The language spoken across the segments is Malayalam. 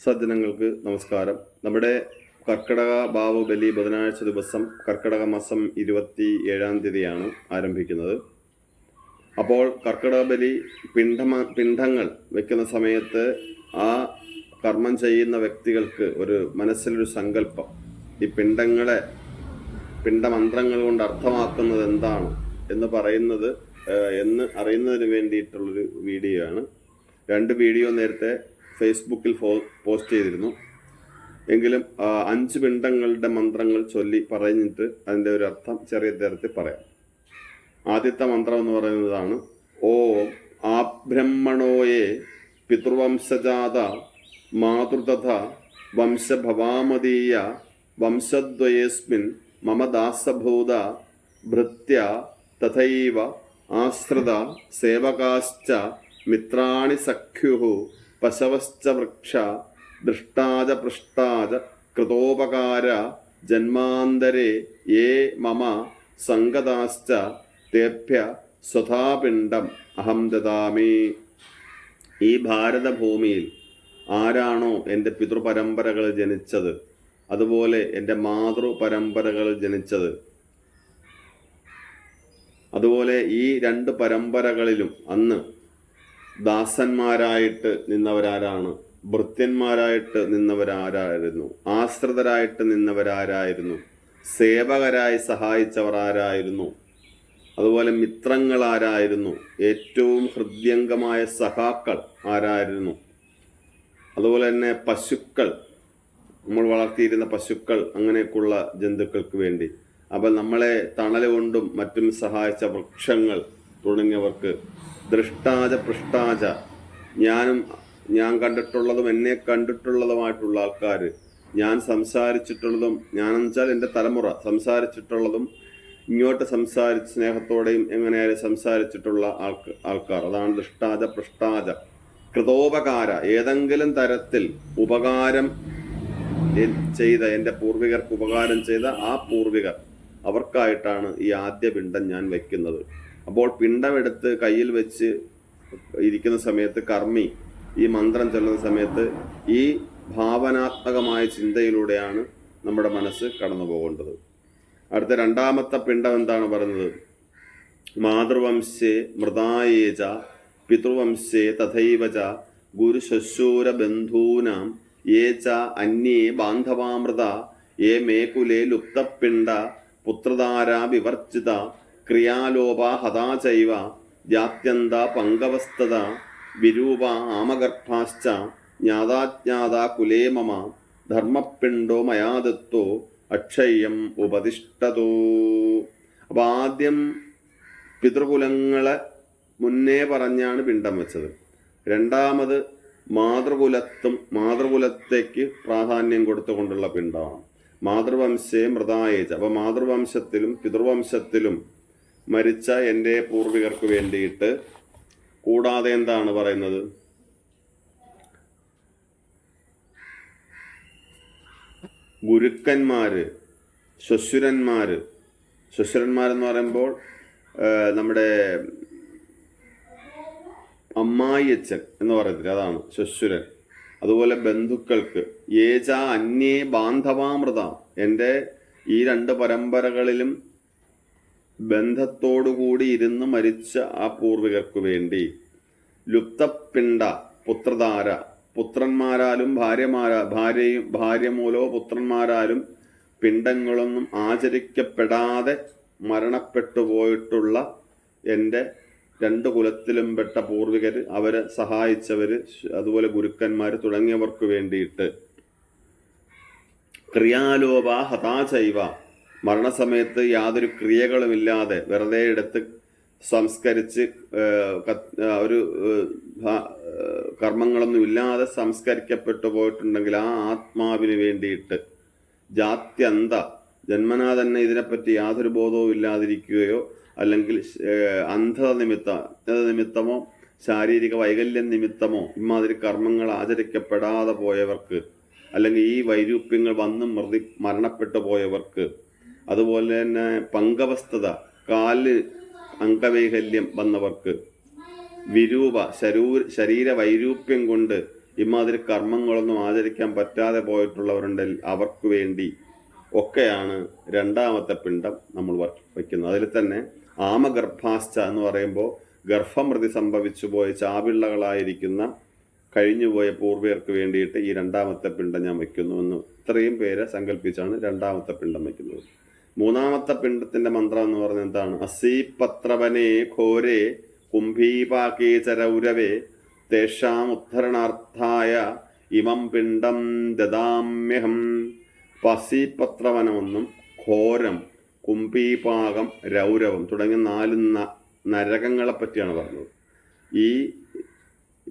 സജ്ജനങ്ങൾക്ക് നമസ്കാരം. നമ്മുടെ കർക്കിടക ബാവുബലി ബുധനാഴ്ച ദിവസം കർക്കിടക മാസം 27-ാം തീയതിയാണ് ആരംഭിക്കുന്നത്. അപ്പോൾ കർക്കിടക ബലി പിണ്ഡങ്ങൾ വെക്കുന്ന സമയത്ത് ആ കർമ്മം ചെയ്യുന്ന വ്യക്തികൾക്ക് ഒരു മനസ്സിലൊരു സങ്കല്പം, ഈ പിണ്ടമന്ത്രങ്ങൾ കൊണ്ട് അർത്ഥമാക്കുന്നത് എന്താണ് എന്ന് അറിയുന്നതിന് വേണ്ടിയിട്ടുള്ളൊരു വീഡിയോ ആണ്. 2 വീഡിയോ നേരത്തെ ഫേസ്ബുക്കിൽ പോസ്റ്റ് ചെയ്തിരുന്നു. എങ്കിലും 5 പിണ്ടങ്ങളുടെ മന്ത്രങ്ങൾ ചൊല്ലി പറഞ്ഞിട്ട് അതിൻ്റെ ഒരു അർത്ഥം ചെറിയ തരത്തിൽ പറയാം. ആദ്യത്തെ മന്ത്രം എന്ന് പറയുന്നതാണ്: ഓം ആബ്രഹ്മണോയേ പിതൃവംശജാത മാതൃതഥ വംശഭവാമതീയ വംശദ്വയേസ്മിൻ മമ ദാസഭൂത ഭൃത്യ തഥൈവ ആശ്രിത സേവകാശ്ച മിത്രാണി സഖ്യുഃ പശവശ്ച വൃക്ഷ ദൃഷ്ടാച പൃഷ്ടാച കൃതോപകാര ജന്മാന്തരേ യേ മമ സംഗതാശ്ച തേഭ്യ സ്വധാപിണ്ഡം അഹം ദദാമി. ഈ ഭാരതഭൂമിയിൽ ആരാണോ എൻ്റെ പിതൃപരമ്പരകൾ ജനിച്ചത്, അതുപോലെ എൻ്റെ മാതൃപരമ്പരകൾ ജനിച്ചത്, അതുപോലെ ഈ 2 പരമ്പരകളിലും അന്ന് ദാസന്മാരായിട്ട് നിന്നവരാരാണ്, ഭൃത്യന്മാരായിട്ട് നിന്നവരാരായിരുന്നു, ആശ്രിതരായിട്ട് നിന്നവരാരായിരുന്നു, സേവകരായി സഹായിച്ചവർ ആരായിരുന്നു, അതുപോലെ മിത്രങ്ങൾ ആരായിരുന്നു, ഏറ്റവും ഹൃദ്യംഗമായ സഖാക്കൾ ആരായിരുന്നു, അതുപോലെ തന്നെ പശുക്കൾ, നമ്മൾ വളർത്തിയിരുന്ന പശുക്കൾ, അങ്ങനെയൊക്കെയുള്ള ജന്തുക്കൾക്ക് വേണ്ടി, അപ്പം നമ്മളെ തണൽ കൊണ്ടും മറ്റും സഹായിച്ച വൃക്ഷങ്ങൾ തുടങ്ങിയവർക്ക്, ദൃഷ്ടാച പൃഷ്ടാച, ഞാൻ കണ്ടിട്ടുള്ളതും എന്നെ കണ്ടിട്ടുള്ളതുമായിട്ടുള്ള ആൾക്കാർ, ഞാൻ സംസാരിച്ചിട്ടുള്ളതും, ഞാനെന്ന് വെച്ചാൽ എൻ്റെ തലമുറ സംസാരിച്ചിട്ടുള്ളതും ഇങ്ങോട്ട് സംസാരിച്ച് സ്നേഹത്തോടെയും എങ്ങനെയായാലും സംസാരിച്ചിട്ടുള്ള ആൾക്കാർ, അതാണ് ദൃഷ്ടാച പൃഷ്ടാച. കൃതോപകാര, ഏതെങ്കിലും തരത്തിൽ ഉപകാരം ചെയ്ത, എൻ്റെ പൂർവികർക്ക് ഉപകാരം ചെയ്ത ആ പൂർവികർ, അവർക്കായിട്ടാണ് ഈ ആദ്യ പിണ്ഡം ഞാൻ വയ്ക്കുന്നത്. അപ്പോൾ പിണ്ഡമെടുത്ത് കയ്യിൽ വെച്ച് ഇരിക്കുന്ന സമയത്ത് കർമ്മി ഈ മന്ത്രം ചൊല്ലുന്ന സമയത്ത് ഈ ഭാവനാത്മകമായ ചിന്തയിലൂടെയാണ് നമ്മുടെ മനസ്സ് കടന്നു പോകേണ്ടത്. അടുത്ത 2ാമത്തെ പിണ്ഡം എന്താണ് പറയുന്നത്? മാതൃവംശേ മൃതായേച പിതൃവംശേ തഥൈവച ഗുരുശൂര ബന്ധൂനാം യേ ച അന്യേ ബാന്ധവാമൃത യേ മേകുലേ ലുപ്തപിണ്ഡ പുത്രധാരാ വിവർജിത ക്രിയാലോപ ഹതാചൈവ ജാത്യന്ത പങ്കവസ്തത വിരൂപ ആമഗർഭാശ്ച ജ്ഞാതാജ്ഞാത കുലേ മമ ധർമ്മപിണ്ഡോ മയാ ദത്തോ അക്ഷയം ഉപതിഷ്ഠതോ. അപ്പം ആദ്യം പിതൃകുലങ്ങളെ മുന്നേ പറഞ്ഞാണ് പിണ്ഡം വെച്ചത്. 2ാമത് മാതൃകുലത്തേക്ക് പ്രാധാന്യം കൊടുത്തുകൊണ്ടുള്ള പിണ്ഡമാണ്. മാതൃവംശേ മൃതായേച്ച, അപ്പം മാതൃവംശത്തിലും പിതൃവംശത്തിലും മരിച്ച എൻ്റെ പൂർവികർക്ക് വേണ്ടിയിട്ട്. കൂടാതെ എന്താണ് പറയുന്നത്? ഗുരുക്കന്മാര്, ശ്വശുരന്മാരെന്ന് പറയുമ്പോൾ നമ്മുടെ അമ്മായിയച്ഛൻ എന്ന് പറയത്തില്ല, അതാണ് ശ്വശുരൻ. അതുപോലെ ബന്ധുക്കൾക്ക്, ഏച അന്യേ ബാന്ധവാമൃത, എൻ്റെ ഈ 2 പരമ്പരകളിലും ബന്ധത്തോടുകൂടി ഇരുന്ന് മരിച്ച ആ പൂർവികർക്ക് വേണ്ടി. ലുപ്തപിണ്ഡ പുത്രധാര, പുത്രന്മാരാലും ഭാര്യ മൂലോ പുത്രന്മാരാലും പിണ്ഡങ്ങളൊന്നും ആചരിക്കപ്പെടാതെ മരണപ്പെട്ടു പോയിട്ടുള്ള എൻ്റെ 2 കുലത്തിലും പെട്ട പൂർവികർ, അവരെ സഹായിച്ചവർ, അതുപോലെ ഗുരുക്കന്മാർ തുടങ്ങിയവർക്ക് വേണ്ടിയിട്ട്. ക്രിയാലോപ ഹതാചൈവ, മരണസമയത്ത് യാതൊരു ക്രിയകളുമില്ലാതെ വെറുതെ എടുത്ത് സംസ്കരിച്ച് ഒരു കർമ്മങ്ങളൊന്നും ഇല്ലാതെ സംസ്കരിക്കപ്പെട്ടു പോയിട്ടുണ്ടെങ്കിൽ ആ ആത്മാവിന് വേണ്ടിയിട്ട്. ജാത്യന്ത, ജന്മനാ തന്നെ ഇതിനെപ്പറ്റി യാതൊരു ബോധവും ഇല്ലാതിരിക്കുകയോ അല്ലെങ്കിൽ അന്ധത നിമിത്തമോ ശാരീരിക വൈകല്യം നിമിത്തമോ ഇമാതിരി കർമ്മങ്ങൾ ആചരിക്കപ്പെടാതെ പോയവർക്ക്, അല്ലെങ്കിൽ ഈ വൈരൂപ്യങ്ങൾ വന്ന് മരണപ്പെട്ടു പോയവർക്ക്, അതുപോലെ തന്നെ പങ്കവസ്തത, കാല് അംഗവൈകല്യം വന്നവർക്ക്, വിരൂപ ശരീര വൈരൂപ്യം കൊണ്ട് ഇമാതിരി കർമ്മങ്ങളൊന്നും ആചരിക്കാൻ പറ്റാതെ പോയിട്ടുള്ളവരുണ്ടെങ്കിൽ അവർക്ക് വേണ്ടി ഒക്കെയാണ് രണ്ടാമത്തെ പിണ്ടം നമ്മൾ വയ്ക്കുന്നത്. അതിൽ തന്നെ ആമഗർഭാശ്ച എന്ന് പറയുമ്പോൾ ഗർഭമൃതി സംഭവിച്ചു പോയ ചാപിള്ളകളായിരിക്കുന്ന കഴിഞ്ഞുപോയ പൂർവികർക്ക് വേണ്ടിയിട്ട് ഈ രണ്ടാമത്തെ പിണ്ടം ഞാൻ വയ്ക്കുന്നു എന്ന് ഇത്രയും പേരെ സങ്കല്പിച്ചാണ് രണ്ടാമത്തെ പിണ്ടം വയ്ക്കുന്നത്. മൂന്നാമത്തെ പിണ്ടത്തിന്റെ മന്ത്രം എന്ന് പറഞ്ഞാൽ എന്താണ്? അസീപത്രവനെ ഘോരേ കുംഭീപാകേ ചരൗരവേ തേഷാം ഉദ്ധരണാർത്ഥായ ഇമം പിണ്ടം ദദാമ്യഹം. പസീപത്രവനമെന്നും ഘോരം, കുംഭീപാകം, രൗരവം തുടങ്ങിയ 4 നരകങ്ങളെ പറ്റിയാണ് പറഞ്ഞത്. ഈ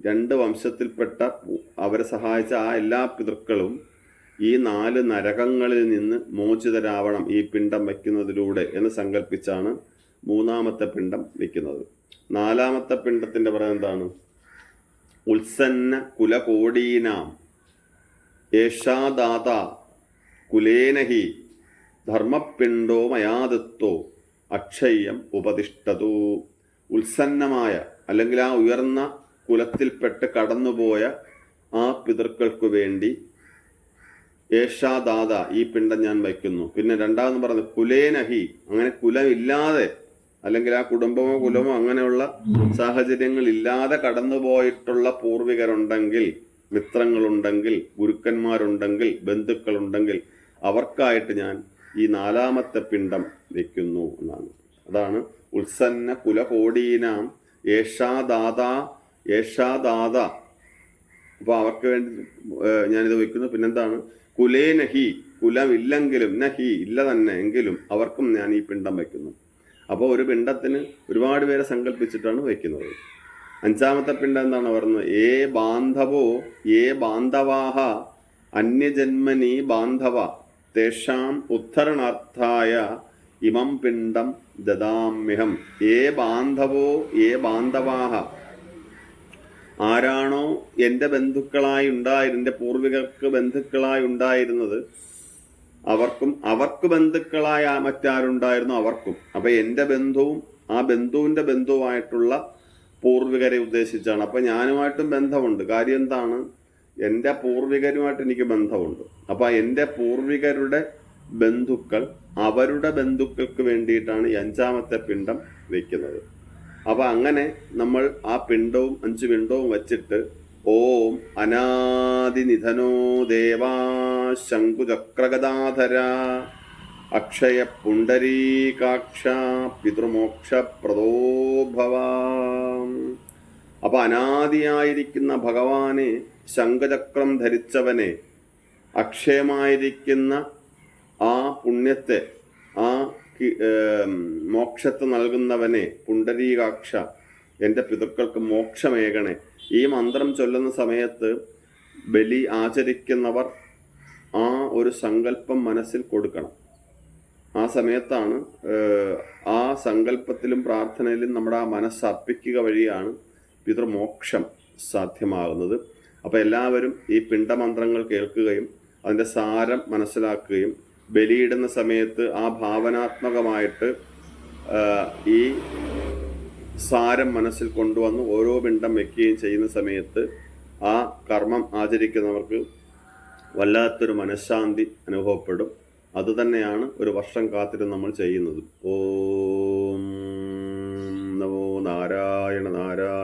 2 വംശത്തിൽപ്പെട്ട അവരെ സഹായിച്ച ആ എല്ലാ പിതൃക്കളും ഈ 4 നരകങ്ങളിൽ നിന്ന് മോചിതരാവണം ഈ പിണ്ടം വയ്ക്കുന്നതിലൂടെ എന്ന് സങ്കല്പിച്ചാണ് മൂന്നാമത്തെ പിണ്ടം വയ്ക്കുന്നത്. നാലാമത്തെ പിണ്ടത്തിന്റെ പറയുന്നത് എന്താണ്? ഉത്സന്ന കുലകോടീനാം യേഷാദാത കുലേനഹി ധർമ്മപിണ്ടോ മയാദത്തോ അക്ഷയ്യം ഉപതിഷ്ഠതു. ഉത്സന്നമായ അല്ലെങ്കിൽ ആ ഉയർന്ന കുലത്തിൽപ്പെട്ട് കടന്നുപോയ ആ പിതൃക്കൾക്ക് വേണ്ടി യേഷാദാത ഈ പിണ്ടം ഞാൻ വയ്ക്കുന്നു. പിന്നെ രണ്ടാമെന്ന് പറഞ്ഞു കുലേനഹി, അങ്ങനെ കുലമില്ലാതെ അല്ലെങ്കിൽ ആ കുടുംബമോ കുലമോ അങ്ങനെയുള്ള സാഹചര്യങ്ങൾ ഇല്ലാതെ കടന്നുപോയിട്ടുള്ള പൂർവികരുണ്ടെങ്കിൽ, മിത്രങ്ങളുണ്ടെങ്കിൽ, ഗുരുക്കന്മാരുണ്ടെങ്കിൽ, ബന്ധുക്കളുണ്ടെങ്കിൽ അവർക്കായിട്ട് ഞാൻ ഈ നാലാമത്തെ പിണ്ടം വയ്ക്കുന്നു എന്നാണ്. അതാണ് ഉത്സന്ന കുലകോടീനാം യേഷാദാത. അപ്പൊ അവർക്ക് വേണ്ടി ഞാനിത് വയ്ക്കുന്നു. പിന്നെന്താണ്? കുലേനഹി, കുലമില്ലെങ്കിലും, നഹി ഇല്ല തന്നെ എങ്കിലും അവർക്കും ഞാൻ ഈ പിണ്ടം വയ്ക്കുന്നു. അപ്പോൾ ഒരു പിണ്ടത്തിന് ഒരുപാട് പേരെ സങ്കല്പിച്ചിട്ടാണ് വയ്ക്കുന്നത്. അഞ്ചാമത്തെ പിണ്ടം എന്താണ് പറയുന്നത്? ഏ ബാന്ധവാഹ അന്യജന്മനി ബാന്ധവ തേഷാം ഉദ്ധരണാർത്ഥായ ഇമം പിണ്ടം ദദാമ്യഹം. ഏ ബാന്ധവാഹ, ആരാണോ എൻ്റെ എൻ്റെ പൂർവികർക്ക് ബന്ധുക്കളായി ഉണ്ടായിരുന്നത് അവർക്ക് ബന്ധുക്കളായ മറ്റാരുണ്ടായിരുന്നു അവർക്കും. അപ്പൊ എൻ്റെ ബന്ധുവും ആ ബന്ധുവിൻ്റെ ബന്ധുവായിട്ടുള്ള പൂർവികരെ ഉദ്ദേശിച്ചാണ്. അപ്പൊ ഞാനുമായിട്ടും ബന്ധമുണ്ട്. കാര്യം എന്താണ്? എൻ്റെ പൂർവികരുമായിട്ട് എനിക്ക് ബന്ധമുണ്ട്. അപ്പൊ എൻ്റെ പൂർവികരുടെ ബന്ധുക്കൾ അവരുടെ ബന്ധുക്കൾക്ക് വേണ്ടിയിട്ടാണ് ഈ അഞ്ചാമത്തെ പിണ്ടം വയ്ക്കുന്നത്. അപ്പൊ അങ്ങനെ നമ്മൾ ആ പിണ്ടവും 5 പിണ്ടവും വച്ചിട്ട് ഓം അനാദിനിധനോ ദേവാ ശംഖുചക്രഗദാധര അക്ഷയ പുണ്ടരീകാക്ഷ പിതൃമോക്ഷപ്രദോ ഭവ. അപ്പൊ അനാദിയായിരിക്കുന്ന ഭഗവാനെ, ശംഖചക്രം ധരിച്ചവനെ, അക്ഷയമായിരിക്കുന്ന ആ പുണ്യത്തെ, ആ മോക്ഷത്തെ നൽകുന്നവനെ, പുണ്ടരീകാക്ഷ എൻ്റെ പിതൃക്കൾക്ക് മോക്ഷമേകണേ. ഈ മന്ത്രം ചൊല്ലുന്ന സമയത്ത് ബലി ആചരിക്കുന്നവർ ആ ഒരു സങ്കല്പം മനസ്സിൽ കൊടുക്കണം. ആ സമയത്താണ് ആ സങ്കല്പത്തിലും പ്രാർത്ഥനയിലും നമ്മുടെ ആ മനസ്സർപ്പിക്കുക വഴിയാണ് പിതൃമോക്ഷം സാധ്യമാകുന്നത്. അപ്പോൾ എല്ലാവരും ഈ പിണ്ടമന്ത്രങ്ങൾ കേൾക്കുകയും അതിൻ്റെ സാരം മനസ്സിലാക്കുകയും ബലിയിടുന്ന സമയത്ത് ആ ഭാവനാത്മകമായിട്ട് ഈ സാരം മനസ്സിൽ കൊണ്ടുവന്ന് ഓരോ പിണ്ടം വയ്ക്കുകയും ചെയ്യുന്ന സമയത്ത് ആ കർമ്മം ആചരിക്കുന്നവർക്ക് വല്ലാത്തൊരു മനഃശാന്തി അനുഭവപ്പെടും. അതുതന്നെയാണ് ഒരു വർഷം കാത്തിരുന്ന് നമ്മൾ ചെയ്യുന്നത്. ഓം നമോ നാരായണ നാരായണ.